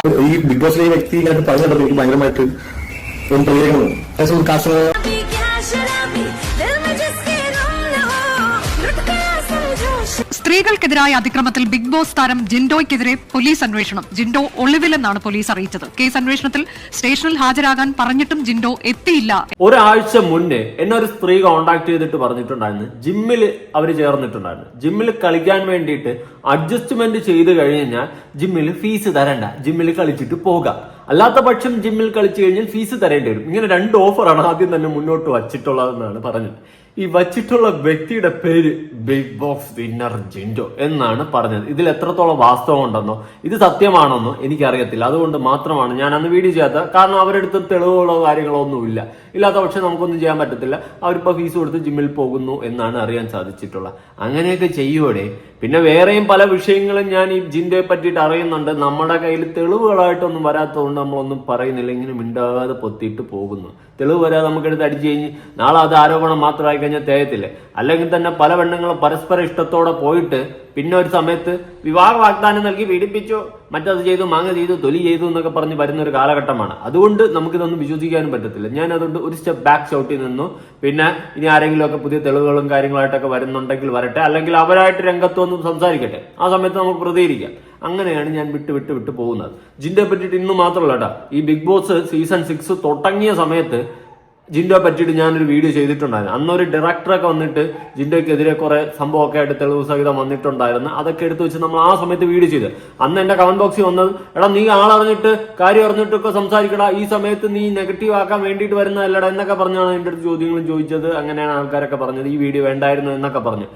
ഈ ബിഗ് ബോസിലെ ഈ വ്യക്തി ഇങ്ങനെ പറഞ്ഞിട്ട് എനിക്ക് ഭയങ്കരമായിട്ട് സ്ത്രീകൾക്കെതിരായ അതിക്രമത്തിൽ ബിഗ് ബോസ് താരം ജിൻഡോയ്ക്കെതിരെ പോലീസ് അന്വേഷണം. ജിൻഡോ ഒളിവിലെന്നാണ് പോലീസ് അറിയിച്ചത്. കേസ് അന്വേഷണത്തിൽ സ്റ്റേഷനിൽ ഹാജരാകാൻ പറഞ്ഞിട്ടും ജിൻഡോ എത്തിയില്ല. ഒരാഴ്ച മുന്നേ എന്നെ ഒരു സ്ത്രീ കോണ്ടാക്ട് ചെയ്തിട്ട് പറഞ്ഞിട്ടുണ്ടായിരുന്നു ജിമ്മിൽ അവർ ചേർന്നിട്ടുണ്ടായിരുന്നു. ജിമ്മിൽ കളിക്കാൻ വേണ്ടിയിട്ട് അഡ്ജസ്റ്റ്മെന്റ് ചെയ്ത് കഴിഞ്ഞാൽ ജിമ്മിൽ ഫീസ് തരണ്ട, ജിമ്മിൽ കളിച്ചിട്ട് പോകാം. അല്ലാത്ത പക്ഷം ജിമ്മിൽ കളിച്ചു കഴിഞ്ഞാൽ ഫീസ് തരേണ്ടി വരും. ഇങ്ങനെ 2 ഓഫറാണ് ആദ്യം തന്നെ മുന്നോട്ട് വച്ചിട്ടുള്ളതെന്നാണ് പറഞ്ഞത്. ഈ വച്ചിട്ടുള്ള വ്യക്തിയുടെ പേര് ബിഗ് ബോസ് വിന്നർ ജിൻഡോ എന്നാണ് പറഞ്ഞത്. ഇതിൽ എത്രത്തോളം വാസ്തവം ഉണ്ടെന്നോ ഇത് സത്യമാണെന്നോ എനിക്കറിയത്തില്ല. അതുകൊണ്ട് മാത്രമാണ് ഞാൻ അന്ന് വീഡിയോ ചെയ്യാത്തത്. കാരണം അവരെടുത്ത് തെളിവുകളോ കാര്യങ്ങളോ ഒന്നുമില്ല. ഇല്ലാത്ത പക്ഷെ നമുക്കൊന്നും ചെയ്യാൻ പറ്റത്തില്ല. അവരിപ്പോൾ ഫീസ് കൊടുത്ത് ജിമ്മിൽ പോകുന്നു എന്നാണ് അറിയാൻ സാധിച്ചിട്ടുള്ളത്. അങ്ങനെയൊക്കെ ചെയ്യുവോടെ. പിന്നെ വേറെയും പല വിഷയങ്ങളും ഞാൻ ഈ ജിൻഡോയെ പറ്റിയിട്ട് അറിയുന്നുണ്ട്. നമ്മുടെ കയ്യിൽ തെളിവുകളായിട്ടൊന്നും വരാത്തതുകൊണ്ട് നമ്മളൊന്നും പറയുന്നില്ല. ഇങ്ങനെ മിണ്ടാതെ പൊത്തിയിട്ട് പോകുന്നു. തെളിവ് വരാതെ നമുക്കെടുത്ത് അടിച്ചു കഴിഞ്ഞ് നാളെ അത് ആരോപണം മാത്രമായി കഴിഞ്ഞാൽ തേയത്തില്ലേ. അല്ലെങ്കിൽ തന്നെ പല പെണ്ണുങ്ങളും പരസ്പര ഇഷ്ടത്തോടെ പോയിട്ട് പിന്നെ ഒരു സമയത്ത് വിവാഹ വാഗ്ദാനം നൽകി പീഡിപ്പിച്ചു, മറ്റത് ചെയ്തു, മാങ്ങ ചെയ്തു, തൊലി ചെയ്തു എന്നൊക്കെ പറഞ്ഞ് വരുന്ന ഒരു കാലഘട്ടമാണ്. അതുകൊണ്ട് നമുക്കിതൊന്നും വിശ്വസിക്കാനും പറ്റത്തില്ല. ഞാൻ അതുകൊണ്ട് ഒരു സ്റ്റെപ്പ് ബാക്ക് ചവിട്ടി നിന്നു. പിന്നെ ഇനി ആരെങ്കിലും ഒക്കെ പുതിയ തെളിവുകളും കാര്യങ്ങളായിട്ടൊക്കെ വരുന്നുണ്ടെങ്കിൽ വരട്ടെ, അല്ലെങ്കിൽ അവരായിട്ട് രംഗത്ത് വന്ന് സംസാരിക്കട്ടെ. ആ സമയത്ത് നമുക്ക് പ്രതികരിക്കാം. അങ്ങനെയാണ് ഞാൻ വിട്ട് പോകുന്നത്. ജിൻഡോയെ പറ്റിയിട്ട് ഇന്ന് മാത്രമല്ല കേട്ടോ, ഈ ബിഗ് ബോസ് സീസൺ 6 തുടങ്ങിയ സമയത്ത് ജിൻഡോയെ പറ്റിയിട്ട് ഞാനൊരു വീഡിയോ ചെയ്തിട്ടുണ്ടായിരുന്നു. അന്നൊരു ഡയറക്ടറൊക്കെ വന്നിട്ട് ജിൻഡോയ്ക്കെതിരെ കുറെ സംഭവമൊക്കെ ആയിട്ട് തെളിവ് സഹിതം വന്നിട്ടുണ്ടായിരുന്നു. അതൊക്കെ എടുത്തു വെച്ച് നമ്മൾ ആ സമയത്ത് വീഡിയോ ചെയ്ത് അന്ന് എന്റെ കമന്റ് ബോക്സിൽ വന്നത്, എടാ നീ ആളറിഞ്ഞിട്ട് കാര്യം അറിഞ്ഞിട്ടൊക്കെ സംസാരിക്കടാ, ഈ സമയത്ത് നീ നെഗറ്റീവ് ആക്കാൻ വേണ്ടിയിട്ട് വരുന്നതല്ലടാ എന്നൊക്കെ പറഞ്ഞാണ് എൻ്റെ അടുത്ത് ചോദ്യങ്ങളും ചോദിച്ചത്. അങ്ങനെയാണ് ആൾക്കാരൊക്കെ പറഞ്ഞത് ഈ വീഡിയോ വേണ്ടായിരുന്നു എന്നൊക്കെ പറഞ്ഞു.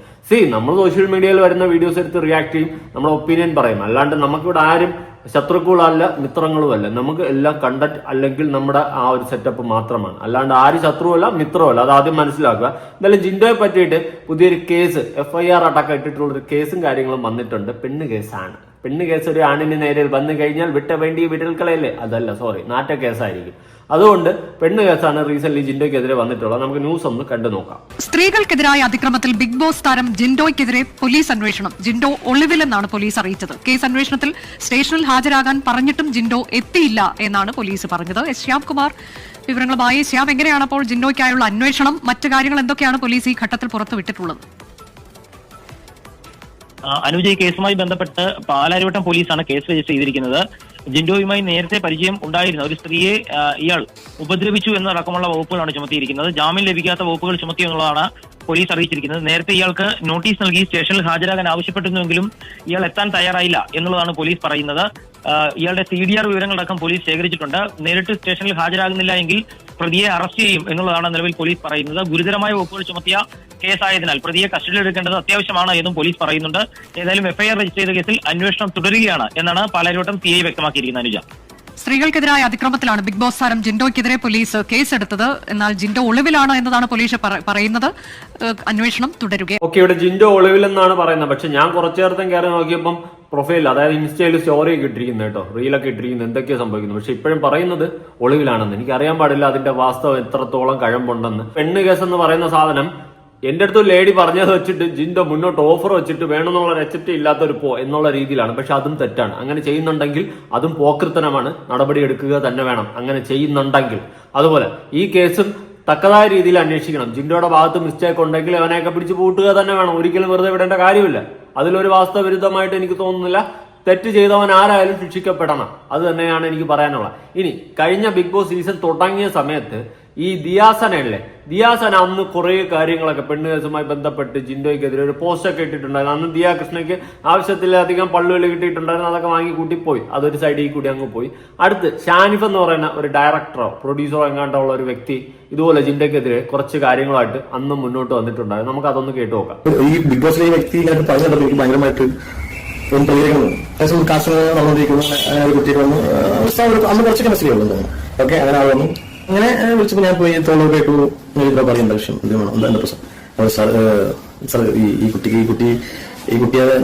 നമ്മൾ സോഷ്യൽ മീഡിയയിൽ വരുന്ന വീഡിയോസ് എടുത്ത് റിയാക്ട് ചെയ്യും, നമ്മുടെ ഒപ്പീനിയൻ പറയും. അല്ലാണ്ട് നമുക്കിവിടെ ആരും ശത്രുക്കളല്ല മിത്രങ്ങളുമല്ല. നമുക്ക് എല്ലാം കണ്ടന്റ് അല്ലെങ്കിൽ നമ്മുടെ ആ ഒരു സെറ്റപ്പ് മാത്രമാണ്. അല്ലാണ്ട് ആരും ശത്രുവല്ല മിത്രമല്ല. അത് ആദ്യം മനസ്സിലാക്കുക. എന്തായാലും ജിൻഡോയെ പറ്റിയിട്ട് പുതിയൊരു കേസ് FIR അടക്കം ഇട്ടിട്ടുള്ളൊരു കേസും കാര്യങ്ങളും വന്നിട്ടുണ്ട്. പെണ്ണ് കേസാണ്. പെണ്ണ് കേസ് ഒരു ആണിന് നേരെ വന്നു കഴിഞ്ഞാൽ വിട്ട വേണ്ടി വിരൽക്കളയല്ലേ, അതല്ല, സോറി, നാറ്റ കേസായിരിക്കും. അതുകൊണ്ട് പെണ്ണ് കേസാണ് റീസെന്റ് ജിൻഡോയ്ക്കെതിരെ വന്നിട്ടുള്ളത്. നമുക്ക് ന്യൂസ് ഒന്ന് കണ്ടു നോക്കാം. സ്ത്രീകൾക്കെതിരായ അതിക്രമത്തിൽ ബിഗ് ബോസ് താരം ജിൻഡോയ്ക്കെതിരെ പോലീസ് അന്വേഷണം. ജിൻഡോ ഒളിവിലെന്നാണ് പോലീസ് അറിയിച്ചത്. കേസ് അന്വേഷണത്തിൽ സ്റ്റേഷനിൽ ഹാജരാകാൻ പറഞ്ഞിട്ടും ജിൻഡോ എത്തിയില്ല എന്നാണ് പോലീസ് പറഞ്ഞത്. ശ്യാംകുമാർ വിവരങ്ങളുമായി. ശ്യാം, എങ്ങനെയാണ് അപ്പോൾ ജിൻഡോയ്ക്കായുള്ള അന്വേഷണം? മറ്റു കാര്യങ്ങൾ എന്തൊക്കെയാണ് പോലീസ് ഈ ഘട്ടത്തിൽ പുറത്തുവിട്ടിട്ടുള്ളത്? അനുജ, ഈ കേസുമായി ബന്ധപ്പെട്ട് പാലാരിവട്ടം പോലീസാണ് കേസ് രജിസ്റ്റർ ചെയ്തിരിക്കുന്നത്. ജിൻഡോയുമായി നേരത്തെ പരിചയം ഉണ്ടായിരുന്ന ഒരു സ്ത്രീയെ ഇയാൾ ഉപദ്രവിച്ചു എന്നടക്കമുള്ള വകുപ്പുകളാണ് ചുമത്തിയിരിക്കുന്നത്. ജാമ്യം ലഭിക്കാത്ത വകുപ്പുകൾ ചുമത്തി എന്നുള്ളതാണ് പോലീസ് അറിയിച്ചിരിക്കുന്നത്. നേരത്തെ ഇയാൾക്ക് നോട്ടീസ് നൽകി സ്റ്റേഷനിൽ ഹാജരാകാൻ ആവശ്യപ്പെട്ടിരുന്നുവെങ്കിലും ഇയാൾ എത്താൻ തയ്യാറായില്ല എന്നുള്ളതാണ് പോലീസ് പറയുന്നത്. ഇയാളുടെ CDR വിവരങ്ങളടക്കം പോലീസ് ശേഖരിച്ചിട്ടുണ്ട്. നേരിട്ട് സ്റ്റേഷനിൽ ഹാജരാകുന്നില്ല എങ്കിൽ പ്രതിയെ അറസ്റ്റ് ചെയ്യും എന്നുള്ളതാണ് നിലവിൽ പോലീസ് പറയുന്നത്. ഗുരുതരമായ വകുപ്പുകൾ ചുമത്തിയ കേസായതിനാൽ പ്രതിയെ കസ്റ്റഡിയിലെടുക്കേണ്ടത് അത്യാവശ്യമാണ് എന്നും പോലീസ് പറയുന്നുണ്ട്. ഏതായാലും FIR രജിസ്റ്റർ ചെയ്ത കേസിൽ അന്വേഷണം തുടരുകയാണ് എന്നാണ് പാലാരിവട്ടം CI വ്യക്തമാക്കിയിരിക്കുന്നത്. അനുജ, സ്ത്രീകൾക്കെതിരായ അതിക്രമത്തിലാണ് ബിഗ് ബോസ് താരം ജിൻഡോയ്ക്കെതിരെ പോലീസ് കേസെടുത്തത്. എന്നാൽ ജിൻഡോ ഒളിവിലാണ് എന്നതാണ് പോലീസ് പറയുന്നത്. അന്വേഷണം തുടരുക. ഓക്കെ, ഇവിടെ ജിൻഡോ ഒളിവിലെന്നാണ് പറയുന്നത്. പക്ഷെ ഞാൻ കുറച്ചു നേരത്തെ കയറി നോക്കിയപ്പം പ്രൊഫൈൽ, അതായത് ഇൻസ്റ്റയിൽ സ്റ്റോറി ഒക്കെ ഇട്ടിരിക്കുന്നത് കേട്ടോ, റീലൊക്കെ ഇട്ടിരിക്കുന്നത്, എന്തൊക്കെയാ സംഭവിക്കുന്നത്. പക്ഷെ ഇപ്പോഴും പറയുന്നത് ഒളിവിലാണെന്ന്. എനിക്ക് അറിയാൻ പാടില്ല അതിന്റെ വാസ്തവം എത്രത്തോളം കഴമ്പുണ്ടെന്ന്. പെണ്ണ് കേസ് എന്ന് പറയുന്ന സാധനം എന്റെ അടുത്ത് ലേഡി പറഞ്ഞത് വെച്ചിട്ട് ജിൻഡോ മുന്നോട്ട് ഓഫർ വെച്ചിട്ട് വേണമെന്നുള്ള റെസിപ്റ്റ് ഇല്ലാത്തൊരു എന്നുള്ള രീതിയിലാണ്. പക്ഷെ അതും തെറ്റാണ്. അങ്ങനെ ചെയ്യുന്നുണ്ടെങ്കിൽ അതും പോക്കൃത്തനമാണ്. നടപടി എടുക്കുക തന്നെ വേണം അങ്ങനെ ചെയ്യുന്നുണ്ടെങ്കിൽ. അതുപോലെ ഈ കേസും തക്കതായ രീതിയിൽ അന്വേഷിക്കണം. ജിൻഡോയുടെ ഭാഗത്ത് മിസ്റ്റേക്ക് ഉണ്ടെങ്കിൽ അവനെയൊക്കെ പിടിച്ച് പൂട്ടുക തന്നെ വേണം. ഒരിക്കലും വെറുതെ വിടേണ്ട കാര്യമില്ല. അതിലൊരു വാസ്തവ വിരുദ്ധമായിട്ട് എനിക്ക് തോന്നുന്നില്ല. തെറ്റ് ചെയ്തവൻ ആരായാലും ശിക്ഷിക്കപ്പെടണം. അത് തന്നെയാണ് എനിക്ക് പറയാനുള്ളത്. ഇനി കഴിഞ്ഞ ബിഗ് ബോസ് സീസൺ തുടങ്ങിയ സമയത്ത് ഈ ദിയാസനല്ലേ, ദിയാസന അന്ന് കുറെ കാര്യങ്ങളൊക്കെ പെണ്ണ് കേസുമായി ബന്ധപ്പെട്ട് ജിൻഡോയ്ക്കെതിരെ ഒരു പോസ്റ്റൊക്കെ ഇട്ടിട്ടുണ്ടായിരുന്നു. അന്ന് ദിയാ കൃഷ്ണയ്ക്ക് ആവശ്യത്തിലധികം പള്ളുകൾ കിട്ടിയിട്ടുണ്ടായിരുന്നു. അതൊക്കെ വാങ്ങി കൂട്ടി പോയി. അതൊരു സൈഡിൽ കൂടി അങ്ങ് പോയി. അടുത്ത് ഷാനിഫ് എന്ന് പറയുന്ന ഒരു ഡയറക്ടറോ പ്രൊഡ്യൂസറോ എങ്ങാണ്ടുള്ള ഒരു വ്യക്തി ഇതുപോലെ ജിൻഡോയ്ക്കെതിരെ കുറച്ച് കാര്യങ്ങളായിട്ട് അന്ന് മുന്നോട്ട് വന്നിട്ടുണ്ടായിരുന്നു. നമുക്ക് അതൊന്ന് കേട്ടു നോക്കാം. ഈ ബിഗ് ബോസിലെ ഈ വ്യക്തി ഇങ്ങനെ പറഞ്ഞിട്ട് എനിക്ക് ഭയങ്കരമായിട്ട് നടന്നുകൊണ്ടിരിക്കുന്നു. അങ്ങനെ കുട്ടികൾ വന്നു. അന്ന് കുറച്ചൊക്കെ മെസ്സേജ് തോന്നുന്നു. ഓക്കെ, അങ്ങനെ ആൾ വന്നു. അങ്ങനെ വിളിച്ചപ്പോൾ ഞാൻ പോയി തോന്നുന്നു കേട്ടു. പറയേണ്ട വിഷയം ഇത് വേണം, എന്താ പ്രശ്നം സാർ, ഈ കുട്ടിയെ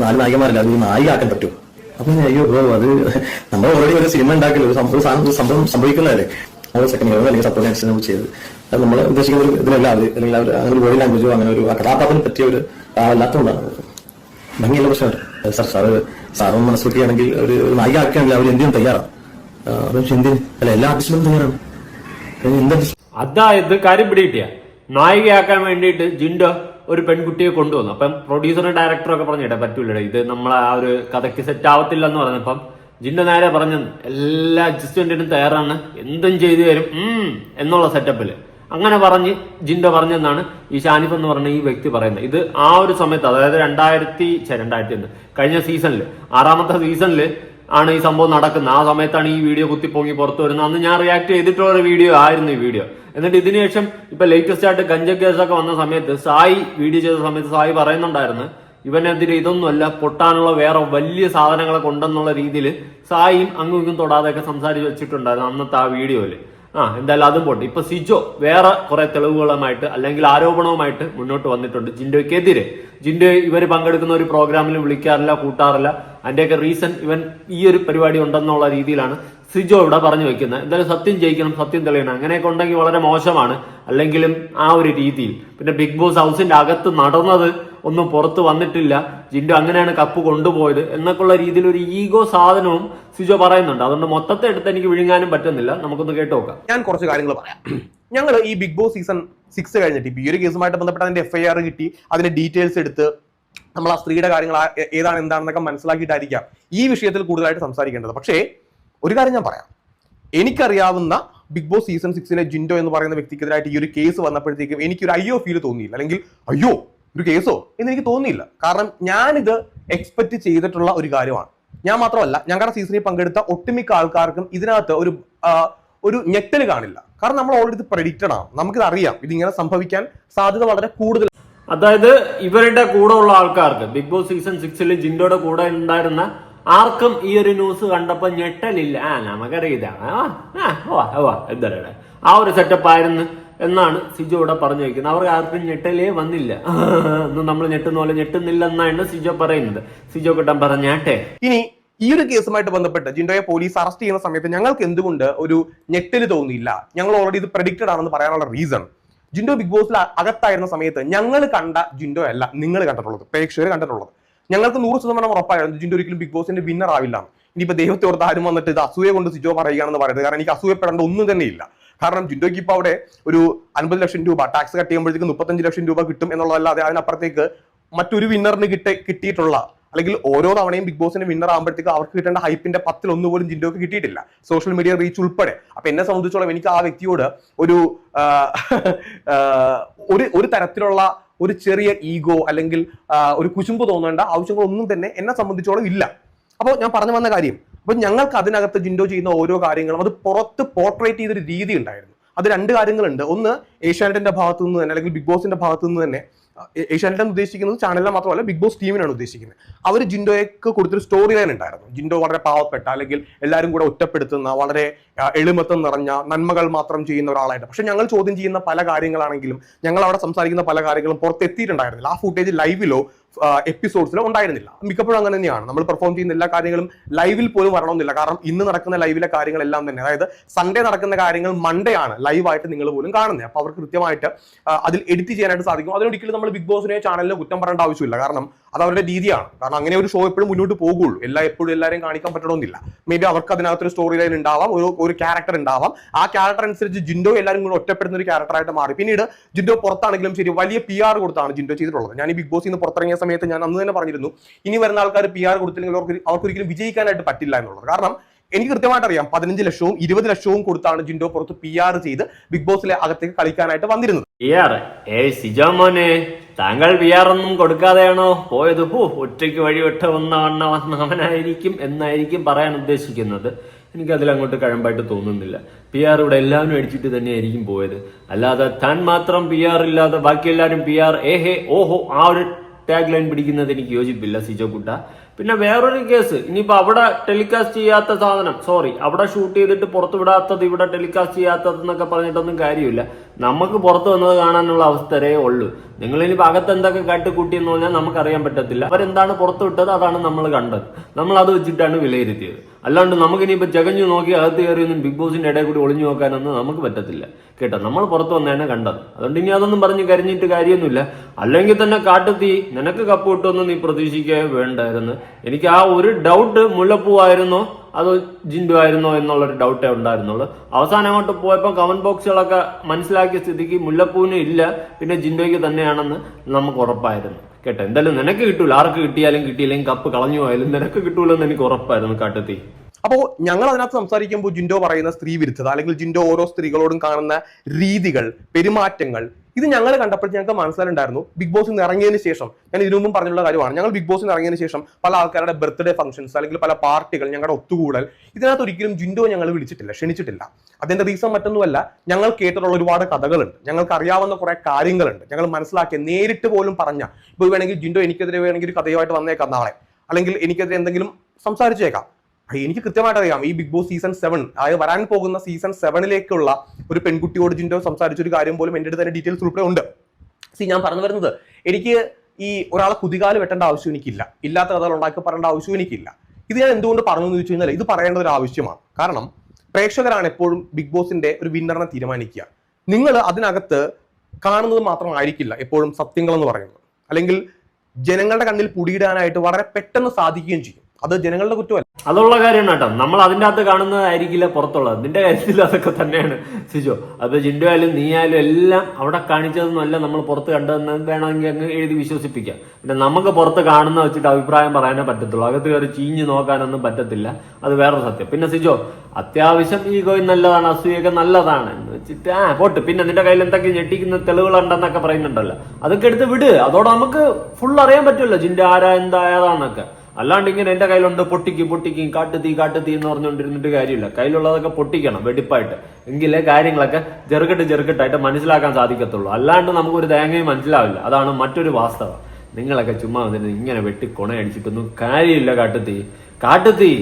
4 നായികമാരല്ല, അത് നായികയാക്കാൻ പറ്റുമോ? അപ്പൊ അയ്യോ ബ്രോ, അത് നമ്മൾ ഓൾറെഡി ഒരു സിനിമ ഉണ്ടാക്കില്ല, ഒരു സംഭവം സംഭവിക്കുന്നതല്ലേ. അത് സെക്കൻഡ് അല്ലെങ്കിൽ സപ്പോർട്ട് ആക്ഷൻ ചെയ്ത് അത് നമ്മൾ ഉദ്ദേശിക്കുന്ന ഒരു ഇതിനല്ല. അത് അല്ലെങ്കിൽ അവർ അങ്ങനെ ഒരു ബോഡി ലാംഗ്വേജോ അങ്ങനെ ഒരു കഥാപാത്രത്തിന് പറ്റിയ ഒരു ആളല്ലാത്തതുകൊണ്ടാണ്. ഭംഗിയുള്ള പ്രശ്നമാണ് സാർ. സാറും മനസ്സിലാക്കുകയാണെങ്കിൽ ഒരു നായിക ആക്കുകയാണെങ്കിൽ അവർ എന്തിനും തയ്യാറാണ്. പക്ഷെ എന്തിനും അല്ല എല്ലാ ആർട്ടിസ്റ്റിലും തയ്യാറാണ്. എന്താ അതായത് കാര്യം പിടികിട്ടിയ നായികയാക്കാൻ വേണ്ടിയിട്ട് ജിൻഡോ ഒരു പെൺകുട്ടിയെ കൊണ്ടുവന്നു. അപ്പം പ്രൊഡ്യൂസറും ഡയറക്ടറും ഒക്കെ പറഞ്ഞിട്ടേ പറ്റൂലേ ഇത് നമ്മളെ ആ ഒരു കഥയ്ക്ക് സെറ്റ് ആവത്തില്ല എന്ന് പറഞ്ഞപ്പം ജിൻഡോ നേരെ പറഞ്ഞു എല്ലാ അഡ്ജസ്റ്റ്മെന്റിനും തയ്യാറാണ്, എന്തും ചെയ്തു തരും എന്നുള്ള സെറ്റപ്പില് അങ്ങനെ പറഞ്ഞ് ജിൻഡോ പറഞ്ഞെന്നാണ് ഈ ഷാനിഫ് എന്ന് പറഞ്ഞ ഈ വ്യക്തി പറയുന്നത്. ഇത് ആ ഒരു സമയത്ത്, അതായത് 2001 കഴിഞ്ഞ സീസണിൽ 6ാമത്തെ സീസണിൽ ആണ് ഈ സംഭവം നടക്കുന്നത്. ആ സമയത്താണ് ഈ വീഡിയോ കുത്തിപ്പൊങ്ങി പുറത്തു വരുന്നത്. അന്ന് ഞാൻ റിയാക്ട് ചെയ്തിട്ടുള്ള ഒരു വീഡിയോ ആയിരുന്നു ഈ വീഡിയോ. എന്നിട്ട് ഇതിനുശേഷം ഇപ്പൊ ലേറ്റസ്റ്റ് ആയിട്ട് ഗഞ്ച കേസൊക്കെ വന്ന സമയത്ത് സായി വീഡിയോ ചെയ്ത സമയത്ത് സായി പറയുന്നുണ്ടായിരുന്നു ഇവനെതിരെ ഇതൊന്നുമല്ല, പൊട്ടാനുള്ള വേറെ വലിയ സാധനങ്ങളെ കൊണ്ടെന്നുള്ള രീതിയിൽ സായിയും അങ്ങും ഇങ്ങും തൊടാതെയൊക്കെ സംസാരിച്ച് വെച്ചിട്ടുണ്ടായിരുന്നു അന്നത്തെ ആ വീഡിയോയില്. എന്തായാലും അതും പോട്ടെ. ഇപ്പൊ സിജോ വേറെ കുറെ തെളിവുകളുമായിട്ട് അല്ലെങ്കിൽ ആരോപണവുമായിട്ട് മുന്നോട്ട് വന്നിട്ടുണ്ട് ജിൻഡോയ്ക്കെതിരെ. ജിൻഡോ ഇവർ പങ്കെടുക്കുന്ന ഒരു പ്രോഗ്രാമിൽ വിളിക്കാറില്ല, കൂട്ടാറില്ല. അതിന്റെയൊക്കെ റീസൺ ഇവൻ ഈ ഒരു പരിപാടി ഉണ്ടെന്നുള്ള രീതിയിലാണ് സിജോ ഇവിടെ പറഞ്ഞു വെക്കുന്നത്. എന്തായാലും സത്യം ജയിക്കണം, സത്യം തെളിയണം, അങ്ങനെയൊക്കെ ഉണ്ടെങ്കിൽ വളരെ മോശമാണ്. അല്ലെങ്കിലും ആ ഒരു രീതിയിൽ പിന്നെ ബിഗ് ബോസ് ഹൗസിന്റെ അകത്ത് നടന്നത് ഒന്നും പുറത്ത് വന്നിട്ടില്ല, ജിൻഡോ അങ്ങനെയാണ് കപ്പ് കൊണ്ടുപോയത് എന്നൊക്കെയുള്ള രീതിയിൽ ഒരു ഈഗോ സാധനവും സിജോ പറയുന്നുണ്ട്. അതുകൊണ്ട് മൊത്തത്തെ എടുത്ത് എനിക്ക് വിഴുങ്ങാനും പറ്റുന്നില്ല. നമുക്കൊന്ന് കേട്ട് നോക്കാം. ഞാൻ കുറച്ച് കാര്യങ്ങൾ പറയാം. ഞങ്ങൾ ഈ ബിഗ് ബോസ് സീസൺ 6 കഴിഞ്ഞിട്ട് ഈ ഒരു കേസുമായിട്ട് ബന്ധപ്പെട്ട് അതിന്റെ FIR കിട്ടി, അതിന്റെ ഡീറ്റെയിൽസ് എടുത്ത് നമ്മൾ ആ സ്ത്രീയുടെ കാര്യങ്ങൾ ഏതാണ് എന്താണെന്നൊക്കെ മനസ്സിലാക്കിയിട്ടായിരിക്കാം ഈ വിഷയത്തിൽ കൂടുതലായിട്ട് സംസാരിക്കേണ്ടത്. പക്ഷേ ഒരു കാര്യം ഞാൻ പറയാം, എനിക്കറിയാവുന്ന ബിഗ് ബോസ് സീസൺ 6 ജിൻഡോ എന്ന് പറയുന്ന വ്യക്തിക്കെതിരായിട്ട് ഈ ഒരു കേസ് വന്നപ്പോഴത്തേക്കും എനിക്കൊരു അയ്യോ ഫീൽ തോന്നിയില്ല, അല്ലെങ്കിൽ അയ്യോ ഒരു കേസോ എന്ന് എനിക്ക് തോന്നിയില്ല. കാരണം ഞാനിത് എക്സ്പെക്ട് ചെയ്തിട്ടുള്ള ഒരു കാര്യമാണ്. ഞാൻ മാത്രമല്ല, ഞങ്ങളുടെ സീസണിൽ പങ്കെടുത്ത ഒട്ടുമിക്ക ആൾക്കാർക്കും ഇതിനകത്ത് ഒരു ഞെട്ടൽ കാണില്ല. കാരണം നമ്മൾ ഓൾറെഡി പ്രെഡിക്റ്റഡ് ആണ്, നമുക്കിത് അറിയാം ഇതിങ്ങനെ സംഭവിക്കാൻ സാധ്യത വളരെ കൂടുതൽ. അതായത് ഇവരുടെ കൂടെ ഉള്ള ആൾക്കാർക്ക് ബിഗ് ബോസ് സീസൺ 6 ജിൻഡോയുടെ കൂടെ ഉണ്ടായിരുന്ന ആർക്കും ഈ ഒരു ന്യൂസ് കണ്ടപ്പോ ഞെട്ടലില്ല. നമുക്കറിയാം എന്താ ആ ഒരു സെറ്റപ്പ് ആയിരുന്നു എന്നാണ് സിജോ ഇവിടെ പറഞ്ഞു വയ്ക്കുന്നത്. അവർക്ക് ആർക്കും ഞെട്ടലേ വന്നില്ല. നമ്മൾ ഞെട്ടുന്ന പോലെ ഞെട്ടുന്നില്ല എന്നാണ് സിജോ പറയുന്നത്. സിജോ കിട്ടാൻ പറഞ്ഞാട്ടെ. ഇനി ഈ ഒരു കേസുമായിട്ട് ബന്ധപ്പെട്ട് ജിൻഡോയെ പോലീസ് അറസ്റ്റ് ചെയ്യുന്ന സമയത്ത് ഞങ്ങൾക്ക് എന്തുകൊണ്ട് ഒരു ഞെട്ടല് തോന്നിയില്ല, ഞങ്ങൾ ഓൾറെഡി ഇത് പ്രെഡിക്റ്റഡ് ആണെന്ന് പറയാനുള്ള റീസൺ, ജിൻഡോ ബിഗ് ബോസിൽ അകത്തായിരുന്ന സമയത്ത് ഞങ്ങൾ കണ്ട ജിൻഡോ അല്ല നിങ്ങൾ കണ്ടിട്ടുള്ളത്, പ്രേക്ഷകർ കണ്ടിട്ടുള്ളത്. ഞങ്ങൾക്ക് 100% ഉറപ്പായിരുന്നു ജിൻഡോ ഒരിക്കലും ബിഗ് ബോസിന്റെ വിന്നർ ആവില്ല. ഇനിയിപ്പോ ദൈവത്തെ ഓർത്ത് ആരും വന്നിട്ട് ഇത് അസൂയ കൊണ്ട് സിജോ പറയുകയാണെന്ന് പറയുന്നത്. കാരണം എനിക്ക് അസൂയപ്പെടേണ്ട ഒന്നും തന്നെ ഇല്ല. കാരണം ജിൻഡോയ്ക്ക് ഇപ്പൊ അവിടെ ഒരു 50 ലക്ഷം രൂപ ടാക്സ് കട്ട് ചെയ്യുമ്പോഴത്തേക്ക് 35 ലക്ഷം രൂപ കിട്ടും എന്നുള്ളതല്ലാതെ അതിനപ്പുറത്തേക്ക് മറ്റൊരു വിന്നറിന് കിട്ടിയിട്ടുള്ള, അല്ലെങ്കിൽ ഓരോ തവണയും ബിഗ് ബോസിന്റെ വിന്നർ ആകുമ്പോഴത്തേക്ക് അവർക്ക് കിട്ടേണ്ട ഹൈപ്പിന്റെ 10-1 പോലും ജിൻഡോക്ക് കിട്ടിയിട്ടില്ല, സോഷ്യൽ മീഡിയ റീച്ച് ഉൾപ്പെടെ. അപ്പൊ എന്നെ സംബന്ധിച്ചോളം എനിക്ക് ആ വ്യക്തിയോട് ഒരു തരത്തിലുള്ള ഒരു ചെറിയ ഈഗോ അല്ലെങ്കിൽ ഒരു കുശുമ്പ് തോന്നേണ്ട ആവശ്യങ്ങളൊന്നും തന്നെ എന്നെ സംബന്ധിച്ചോളം ഇല്ല. അപ്പോൾ ഞാൻ പറഞ്ഞു വന്ന കാര്യം, അപ്പൊ ഞങ്ങൾക്ക് അതിനകത്ത് ജിൻഡോ ചെയ്യുന്ന ഓരോ കാര്യങ്ങളും അത് പുറത്ത് പോർട്രേറ്റ് ചെയ്തൊരു രീതി ഉണ്ടായിരുന്നു. അത് 2 കാര്യങ്ങളുണ്ട്. ഒന്ന്, ഏഷ്യാനെറ്റിന്റെ ഭാഗത്തു നിന്ന് തന്നെ അല്ലെങ്കിൽ ബിഗ് ബോസിന്റെ ഭാഗത്തു നിന്ന് തന്നെ, ഏഷ്യാനെറ്റ് ഉദ്ദേശിക്കുന്നത് ചാനലിനെ മാത്രമല്ല ബിഗ് ബോസ് ടീമിനാണ് ഉദ്ദേശിക്കുന്നത്. അവർ ജിൻഡോയ്ക്ക് കൊടുത്തൊരു സ്റ്റോറി ലൈൻ ഉണ്ടായിരുന്നു. ജിൻഡോ വളരെ പാവപ്പെട്ട അല്ലെങ്കിൽ എല്ലാവരും കൂടെ ഒറ്റപ്പെടുത്തുന്ന, വളരെ എളിമത്തം നിറഞ്ഞ, നന്മകൾ മാത്രം ചെയ്യുന്ന ഒരാളായിട്ട്. പക്ഷെ ഞങ്ങൾ ചോദ്യം ചെയ്യുന്ന പല കാര്യങ്ങളാണെങ്കിലും ഞങ്ങൾ അവിടെ സംസാരിക്കുന്ന പല കാര്യങ്ങളും പുറത്തെത്തിയിട്ടുണ്ടായിരുന്നില്ല. ആ ഫുട്ടേജ് ലൈവിലോ എപ്പിസോഡ്സിലോ ഉണ്ടായിരുന്നില്ല. മിക്കപ്പോഴും അങ്ങനെ തന്നെയാണ്. നമ്മൾ പെർഫോം ചെയ്യുന്ന എല്ലാ കാര്യങ്ങളും ലൈവിൽ പോലും വരണമെന്നില്ല. കാരണം ഇന്ന് നടക്കുന്ന ലൈവിലെ കാര്യങ്ങളെല്ലാം തന്നെ, അതായത് സൺഡേ നടക്കുന്ന കാര്യങ്ങൾ മൺഡേ ആണ് ലൈവായിട്ട് നിങ്ങൾ പോലും കാണുന്നത്. അപ്പൊ അവർക്ക് കൃത്യമായിട്ട് അതിൽ എഡിറ്റ് ചെയ്യാനായിട്ട് സാധിക്കും. അതിനൊരിക്കലും നമ്മൾ ബിഗ് ബോസിനെ ചാനലിനെ കുറ്റം പറയേണ്ട ആവശ്യമില്ല. കാരണം അത് അവരുടെ രീതിയാണ്. കാരണം അങ്ങനെ ഒരു ഷോ എപ്പോഴും മുന്നോട്ട് പോകുള്ളൂ. എപ്പോഴും എല്ലാവരെയും കാണിക്കാൻ പറ്റണമെന്നില്ല. മേ ബി അവർക്ക് അതിനകത്തൊരു സ്റ്റോറി ലൈൻ ഉണ്ടാവാം, ഒരു ക്യാരക്ടർ ഉണ്ടാവാം. ആ ക്യാരക്ടർ അനുസരിച്ച് ജിൻഡോ എല്ലാവരും കൂടെ ഒറ്റപ്പെടുന്ന ഒരു ക്യാരക്ടറായിട്ട് മാറി. പിന്നീട് ജിൻഡോ പുറത്താണെങ്കിലും ശരി വലിയ PR കൊടുത്താണ് ജിൻഡോ ചെയ്തിട്ടുള്ളത്. ഞാൻ ഈ ബിഗ് ബോസിൽ നിന്ന് പുറത്തിറങ്ങിയ സമയത്ത് ഞാൻ അന്ന് തന്നെ പറഞ്ഞിരുന്നു, ഇനി വരുന്ന ആൾക്കാർ PR കൊടുത്തില്ലെങ്കിൽ അവർക്കൊരിക്കലും വിജയിക്കാനായിട്ട് പറ്റില്ല എന്നുള്ളത്. കാരണം എനിക്ക് കൃത്യമായിട്ട് അറിയാം 15 ലക്ഷവും 20 ലക്ഷവും കൊടുത്താണ് ജിൻഡോ പുറത്ത് PR ചെയ്ത് ബിഗ് ബോസിലെ അകത്തേക്ക് കളിക്കാനായിട്ട് വന്നിരുന്നത്. സിജോ മോനെ, താങ്കൾ PR ഒന്നും കൊടുക്കാതെയാണോ പോയത്? ഒറ്റയ്ക്ക് വഴിവിട്ട് വന്നവനായിരിക്കും എന്നായിരിക്കും പറയാൻ ഉദ്ദേശിക്കുന്നത്. എനിക്ക് അതിലങ്ങോട്ട് കഴമ്പായിട്ട് തോന്നുന്നില്ല. PR ഇവിടെ എല്ലാവരും അടിച്ചിട്ട് തന്നെയായിരിക്കും പോയത്. അല്ലാതെ താൻ മാത്രം PR ഇല്ലാതെ ബാക്കി എല്ലാവരും PR ഓഹോ ആ ഒരു ടാഗ് ലൈൻ പിടിക്കുന്നത് എനിക്ക് യോജിപ്പില്ല സിജോ കുട്ട. പിന്നെ വേറൊരു കേസ്, ഇനിയിപ്പോ അവിടെ ടെലികാസ്റ്റ് ചെയ്യാത്ത സാധനം, അവിടെ ഷൂട്ട് ചെയ്തിട്ട് പുറത്തു വിടാത്തത് ഇവിടെ ടെലികാസ്റ്റ് ചെയ്യാത്തത് എന്നൊക്കെ പറഞ്ഞിട്ടൊന്നും കാര്യമില്ല. നമുക്ക് പുറത്തു വന്നത് കാണാനുള്ള അവസ്ഥരേ ഉള്ളൂ. നിങ്ങൾ ഇനിയിപ്പോ അകത്ത് എന്തൊക്കെ കാട്ടുകൂട്ടി എന്ന് പറഞ്ഞാൽ നമുക്കറിയാൻ പറ്റത്തില്ല. അവരെന്താണ് പുറത്തു വിട്ടത് അതാണ് നമ്മൾ കണ്ടത്. നമ്മൾ അത് വെച്ചിട്ടാണ് വിലയിരുത്തിയത്. അല്ലാണ്ട് നമുക്കിനിയിപ്പോ ജഗഞ്ഞു നോക്കി അകത്ത് കയറിയൊന്നും ബിഗ് ബോസിന്റെ ഇടയിൽ കൂടി ഒളിഞ്ഞു നോക്കാനൊന്നും നമുക്ക് പറ്റത്തില്ല കേട്ടോ. നമ്മൾ പുറത്തു വന്നതാണ് കണ്ടത്. അതുകൊണ്ട് ഇനി അതൊന്നും പറഞ്ഞ് കരഞ്ഞിട്ട് കാര്യമൊന്നുമില്ല. അല്ലെങ്കിൽ തന്നെ കാട്ടുതീ നിനക്ക് കപ്പ് കിട്ടുമെന്ന് നീ പ്രതീക്ഷിക്കേ വേണ്ടായിരുന്നു. എനിക്ക് ആ ഒരു ഡൗട്ട് മുല്ലപ്പൂവായിരുന്നോ അതോ ജിൻഡോ ആയിരുന്നോ എന്നുള്ളൊരു ഡൗട്ടേ ഉണ്ടായിരുന്നുള്ളൂ. അവസാനം അങ്ങോട്ട് പോയപ്പോൾ കമന്റ് ബോക്സുകളൊക്കെ മനസ്സിലാക്കിയ സ്ഥിതിക്ക് മുല്ലപ്പൂവിനും ഇല്ല, പിന്നെ ജിൻഡോയ്ക്ക് തന്നെയാണെന്ന് നമുക്ക് ഉറപ്പായിരുന്നു കേട്ടോ. എന്തായാലും നിനക്ക് കിട്ടൂല, ആർക്ക് കിട്ടിയാലും കിട്ടിയില്ലെങ്കിൽ കപ്പ് കളഞ്ഞു പോയാലും നിനക്ക് കിട്ടൂലെന്ന് എനിക്ക് ഉറപ്പായിരുന്നു കാട്ടുതീ. അപ്പോൾ ഞങ്ങൾ അതിനകത്ത് സംസാരിക്കുമ്പോൾ ജിൻഡോ പറയുന്ന സ്ത്രീ വിരുദ്ധത, അല്ലെങ്കിൽ ജിൻഡോ ഓരോ സ്ത്രീകളോടും കാണുന്ന രീതികൾ, പെരുമാറ്റങ്ങൾ, ഇത് ഞങ്ങൾ കണ്ടപ്പോൾ ഞങ്ങൾക്ക് മനസ്സിലുണ്ടായിരുന്നു. ബിഗ് ബോസിൽ നിന്ന് ഇറങ്ങിയതിന് ശേഷം, ഞാൻ ഇതിനു മുമ്പും പറഞ്ഞിട്ടുള്ള കാര്യമാണ്, ഞങ്ങൾ ബിഗ് ബോസിൽ നിന്ന് ഇറങ്ങിയതിന് ശേഷം പല ആൾക്കാരുടെ ബർത്ത്ഡേ ഫംഗ്ഷൻസ് അല്ലെങ്കിൽ പല പാർട്ടികൾ, ഞങ്ങളുടെ ഒത്തുകൂടൽ, ഇതിനകത്ത് ഒരിക്കലും ജിൻഡോ ഞങ്ങൾ വിളിച്ചിട്ടില്ല, ക്ഷണിച്ചിട്ടില്ല. അതിന്റെ റീസൺ മറ്റൊന്നുമല്ല, ഞങ്ങൾ കേട്ടിട്ടുള്ള ഒരുപാട് കഥകളുണ്ട്, ഞങ്ങൾക്ക് അറിയാവുന്ന കുറെ കാര്യങ്ങളുണ്ട്, ഞങ്ങൾ മനസ്സിലാക്കിയ, നേരിട്ട് പോലും പറഞ്ഞ, ഇപ്പോൾ വേണമെങ്കിൽ ജിൻഡോ എനിക്കെതിരെ വേണമെങ്കിൽ ഒരു കഥയുമായിട്ട് വന്നേക്കാം നാളെ, അല്ലെങ്കിൽ എനിക്കെതിരെ എന്തെങ്കിലും സംസാരിച്ചേക്കാം. എനിക്ക് കൃത്യമായിട്ട് അറിയാം, ഈ ബിഗ് ബോസ് സീസൺ 7, അതായത് വരാൻ പോകുന്ന സീസൺ 7-ലേക്കുള്ള ഒരു പെൺകുട്ടിയോട് ജിൻഡോ സംസാരിച്ച ഒരു കാര്യം പോലും എൻ്റെ അടുത്ത് തന്നെ ഡീറ്റെയിൽസ് ഉൾപ്പെടെ ഉണ്ട്. ഞാൻ പറഞ്ഞു വരുന്നത്, എനിക്ക് ഈ ഒരാളെ കുതികാല് വെട്ടേണ്ട ആവശ്യം എനിക്കില്ല, ഇല്ലാത്ത കഥകൾ ഉണ്ടാക്കി പറയേണ്ട ആവശ്യം എനിക്കില്ല. ഇത് ഞാൻ എന്തുകൊണ്ട് പറഞ്ഞു എന്ന് ചോദിച്ചു കഴിഞ്ഞാൽ, ഇത് പറയേണ്ട ഒരു ആവശ്യമാണ്. കാരണം പ്രേക്ഷകരാണ് എപ്പോഴും ബിഗ് ബോസിന്റെ ഒരു വിന്നറിനെ തീരുമാനിക്കുക. നിങ്ങൾ അതിനകത്ത് കാണുന്നത് മാത്രമായിരിക്കില്ല എപ്പോഴും സത്യങ്ങളെന്ന് പറയുന്നത്, അല്ലെങ്കിൽ ജനങ്ങളുടെ കണ്ണിൽ പുടിയിടാനായിട്ട് വളരെ പെട്ടെന്ന് സാധിക്കുകയും ചെയ്യും. അത് ജനങ്ങളുടെ കുറ്റമല്ല, അതുള്ള കാര്യമാണ് കേട്ടോ. നമ്മൾ അതിൻ്റെ അകത്ത് കാണുന്നതായിരിക്കില്ല പുറത്തുള്ളത്. നിന്റെ കാര്യത്തിൽ അതൊക്കെ തന്നെയാണ് സിജോ. അത് ജിൻഡോ ആയാലും നീ ആയാലും എല്ലാം അവിടെ കാണിച്ചതൊന്നുമല്ല നമ്മൾ പുറത്ത് കണ്ടതെന്ന് വേണമെങ്കിൽ അങ്ങ് എഴുതി വിശ്വസിപ്പിക്കാം. പിന്നെ നമുക്ക് പുറത്ത് കാണുന്ന വെച്ചിട്ട് അഭിപ്രായം പറയാനേ പറ്റത്തുള്ളൂ, അകത്ത് കയറി ചീഞ്ഞ് നോക്കാനൊന്നും പറ്റത്തില്ല. അത് വേറൊരു സത്യം. പിന്നെ സിജോ, അത്യാവശ്യം ഈഗോയും നല്ലതാണ്, അസൂയൊക്കെ നല്ലതാണ് എന്ന് വെച്ചിട്ട് പോട്ട്. പിന്നെ നിന്റെ കയ്യിൽ എന്തൊക്കെ ഞെട്ടിക്കുന്ന തെളിവുകളുണ്ടെന്നൊക്കെ പറയുന്നുണ്ടല്ലോ, അതൊക്കെ എടുത്ത് വിട്. അതോടെ നമുക്ക് ഫുൾ അറിയാൻ പറ്റുമല്ലോ ജിൻഡോ ആരാ എന്താ ഏതാന്നൊക്കെ. അല്ലാണ്ട് ഇങ്ങനെ എന്റെ കയ്യിലുണ്ട് പൊട്ടിക്കും കാട്ടുതീ എന്ന് പറഞ്ഞുകൊണ്ടിരുന്നിട്ട് കാര്യമില്ല. കയ്യിലുള്ളതൊക്കെ പൊട്ടിക്കണം വെടിപ്പായിട്ട്, എങ്കിലേ കാര്യങ്ങളൊക്കെ ചെറുക്കെട്ടായിട്ട് മനസ്സിലാക്കാൻ സാധിക്കത്തുള്ളൂ. അല്ലാണ്ട് നമുക്കൊരു തേങ്ങയും മനസ്സിലാവില്ല. അതാണ് മറ്റൊരു വാസ്തവം. നിങ്ങളൊക്കെ ചുമ്മാ വന്നിട്ട് ഇങ്ങനെ വെട്ടി കൊണയടിച്ചിട്ടൊന്നും കാര്യമില്ല. കാട്ടുതീ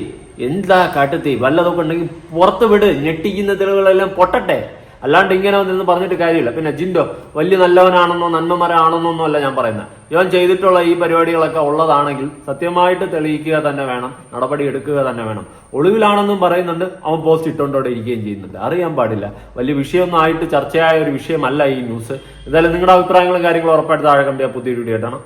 എന്താ കാട്ടുതീ, വല്ലതൊക്കെ ഉണ്ടെങ്കിൽ പുറത്ത് വിട്, ഞെട്ടിക്കുന്ന തെളിവുകളെല്ലാം പൊട്ടട്ടെ. അല്ലാണ്ട് ഇങ്ങനെ വന്നിരുന്ന് പറഞ്ഞിട്ട് കാര്യമില്ല. പിന്നെ ജിൻഡോ വലിയ നല്ലവനാണെന്നോ നന്മമരാണെന്നോ അല്ല ഞാൻ പറയുന്നത്. ഇവൻ ചെയ്തിട്ടുള്ള ഈ പരിപാടികളൊക്കെ ഉള്ളതാണെങ്കിൽ സത്യമായിട്ട് തെളിയിക്കുക തന്നെ വേണം, നടപടി എടുക്കുക തന്നെ വേണം. ഒളിവിലാണെന്നും പറയുന്നുണ്ട്, അവൻ പോസ്റ്റ് ഇട്ടുകൊണ്ടോടെ ഇരിക്കുകയും ചെയ്യുന്നുണ്ട്. അറിയാൻ പാടില്ല, വലിയ വിഷയമൊന്നും ആയിട്ട് ചർച്ചയായ ഒരു വിഷയമല്ല ഈ ന്യൂസ്. എന്തായാലും നിങ്ങളുടെ അഭിപ്രായങ്ങളും കാര്യങ്ങളും ഉറപ്പായിട്ട് താഴെ കണ്ട പുതിയ വീഡിയോ ആയിട്ടാണ്.